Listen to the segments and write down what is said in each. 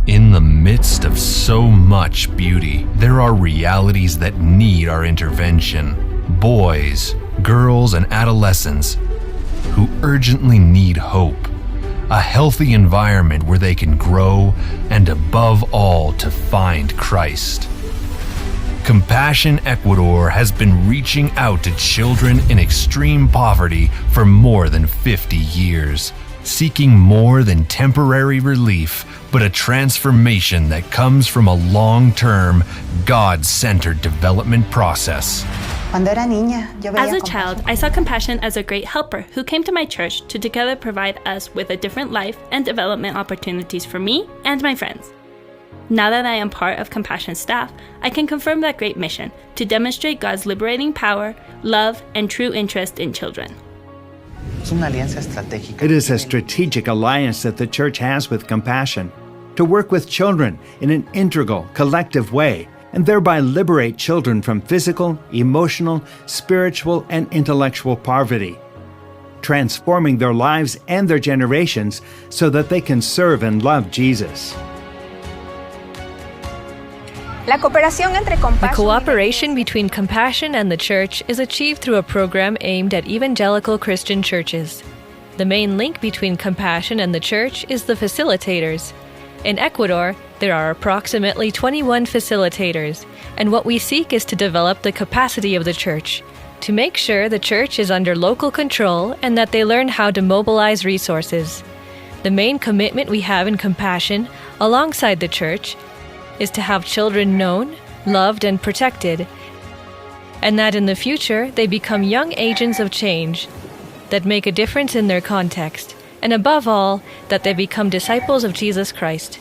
In the midst of so much beauty, there are realities that need our intervention. Boys, girls, and adolescents who urgently need hope, a healthy environment where they can grow, and above all, to find Christ. Compassion Ecuador has been reaching out to children in extreme poverty for more than 50 years, seeking more than temporary relief, but a transformation that comes from a long-term, God-centered development process. As a child, I saw Compassion as a great helper who came to my church to together provide us with a different life and development opportunities for me and my friends. Now that I am part of Compassion's staff, I can confirm that great mission to demonstrate God's liberating power, love, and true interest in children. It is a strategic alliance that the church has with Compassion to work with children in an integral, collective way, and thereby liberate children from physical, emotional, spiritual, and intellectual poverty, transforming their lives and their generations so that they can serve and love Jesus. The cooperation between Compassion and the Church is achieved through a program aimed at evangelical Christian churches. The main link between Compassion and the Church is the facilitators. In Ecuador, there are approximately 21 facilitators, and what we seek is to develop the capacity of the Church, to make sure the Church is under local control and that they learn how to mobilize resources. The main commitment we have in Compassion, alongside the Church, is to have children known, loved, and protected, and that in the future they become young agents of change that make a difference in their context, and above all, that they become disciples of Jesus Christ.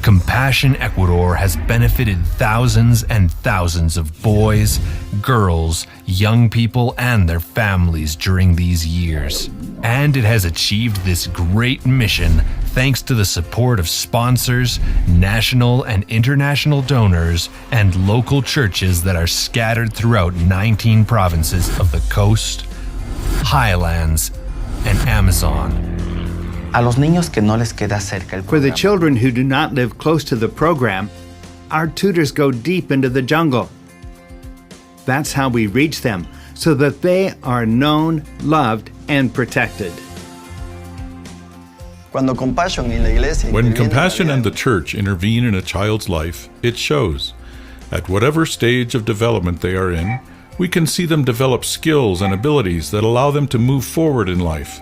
Compassion Ecuador has benefited thousands and thousands of boys, girls, young people, and their families during these years. And it has achieved this great mission thanks to the support of sponsors, national and international donors, and local churches that are scattered throughout 19 provinces of the coast, highlands, and Amazon. For the children who do not live close to the program, our tutors go deep into the jungle. That's how we reach them, so that they are known, loved, and protected. When Compassion and the Church intervene in a child's life, it shows. At whatever stage of development they are in, we can see them develop skills and abilities that allow them to move forward in life,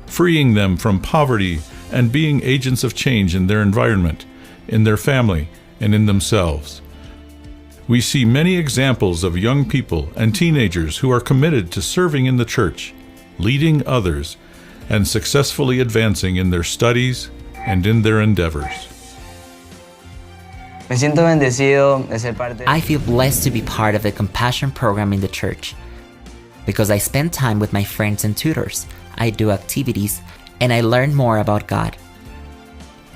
freeing them from poverty and being agents of change in their environment, in their family, and in themselves. We see many examples of young people and teenagers who are committed to serving in the church, leading others, and successfully advancing in their studies and in their endeavors. I feel blessed to be part of the Compassion program in the church because I spend time with my friends and tutors, I do activities, and I learn more about God.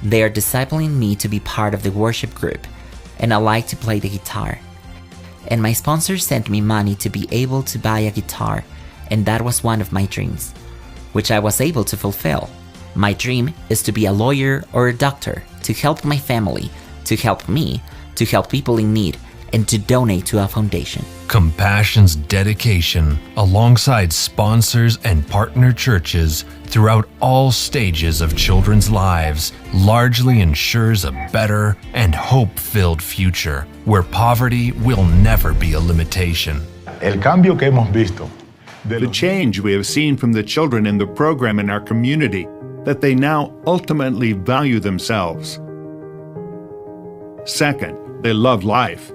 They are discipling me to be part of the worship group, and I like to play the guitar. And my sponsor sent me money to be able to buy a guitar, and that was one of my dreams, which I was able to fulfill. My dream is to be a lawyer or a doctor, to help my family, to help me, to help people in need, and to donate to a foundation. Compassion's dedication, alongside sponsors and partner churches throughout all stages of children's lives, largely ensures a better and hope-filled future where poverty will never be a limitation. The change we have seen from the children in the program in our community, that they now ultimately value themselves. Second, they love life.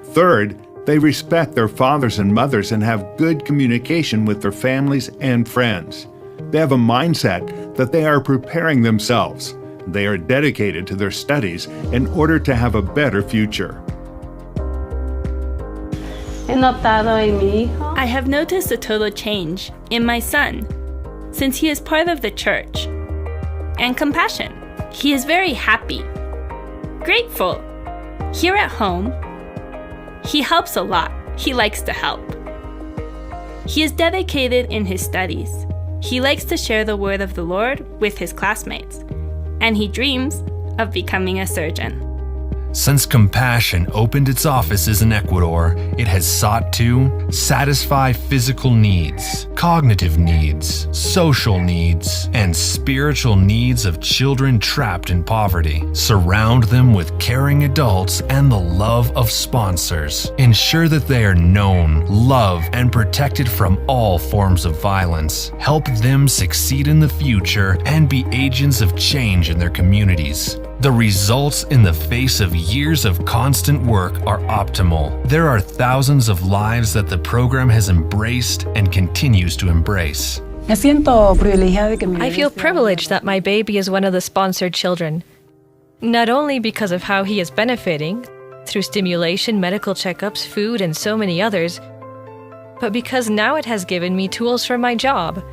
Third, they respect their fathers and mothers and have good communication with their families and friends. They have a mindset that they are preparing themselves. They are dedicated to their studies in order to have a better future. I have noticed a total change in my son since he is part of the church and Compassion. He is very happy, grateful. Here at home, he helps a lot. He likes to help. He is dedicated in his studies. He likes to share the word of the Lord with his classmates. and he dreams of becoming a surgeon. Since Compassion opened its offices in Ecuador, it has sought to satisfy physical needs, cognitive needs, social needs, and spiritual needs of children trapped in poverty, surround them with caring adults and the love of sponsors, ensure that they are known, loved, and protected from all forms of violence, help them succeed in the future, and be agents of change in their communities. The results in the face of years of constant work are optimal. There are thousands of lives that the program has embraced and continues to embrace. I feel privileged that my baby is one of the sponsored children, not only because of how he is benefiting, through stimulation, medical checkups, food, and so many others, but because now it has given me tools for my job.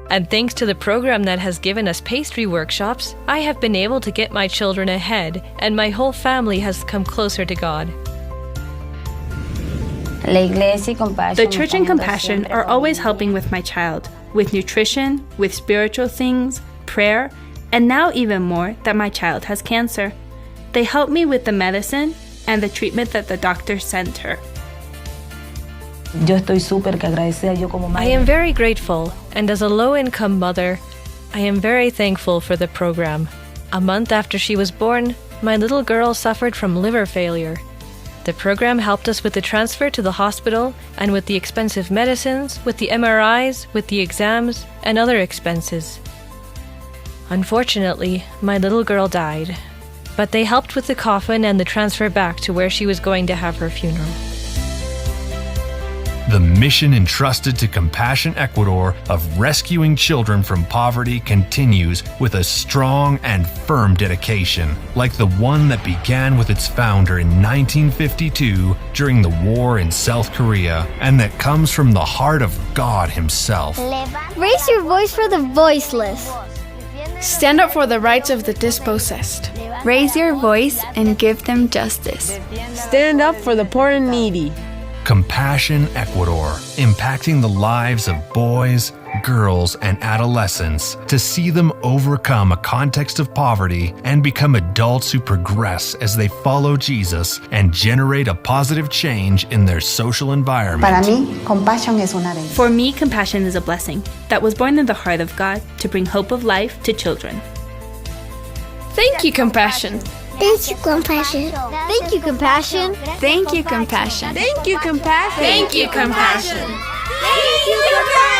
And thanks to the program that has given us pastry workshops, I have been able to get my children ahead, and my whole family has come closer to God. The church and Compassion are always helping with my child, with nutrition, with spiritual things, prayer, and now even more that my child has cancer. They help me with the medicine and the treatment that the doctor sent her. I am very grateful, and as a low-income mother, I am very thankful for the program. A month after she was born, my little girl suffered from liver failure. The program helped us with the transfer to the hospital and with the expensive medicines, with the MRIs, with the exams, and other expenses. Unfortunately, my little girl died, but they helped with the coffin and the transfer back to where she was going to have her funeral. The mission entrusted to Compassion Ecuador of rescuing children from poverty continues with a strong and firm dedication, like the one that began with its founder in 1952 during the war in South Korea, and that comes from the heart of God Himself. Raise your voice for the voiceless. Stand up for the rights of the dispossessed. Raise your voice and give them justice. Stand up for the poor and needy. Compassion Ecuador, impacting the lives of boys, girls, and adolescents to see them overcome a context of poverty and become adults who progress as they follow Jesus and generate a positive change in their social environment. For me, Compassion is a blessing that was born in the heart of God to bring hope of life to children. Thank you, Compassion. Thank you, Compassion. Thank you, Compassion. Thank you, Compassion. Thank you, Compassion. Thank you, Compassion. Thank you, Compassion.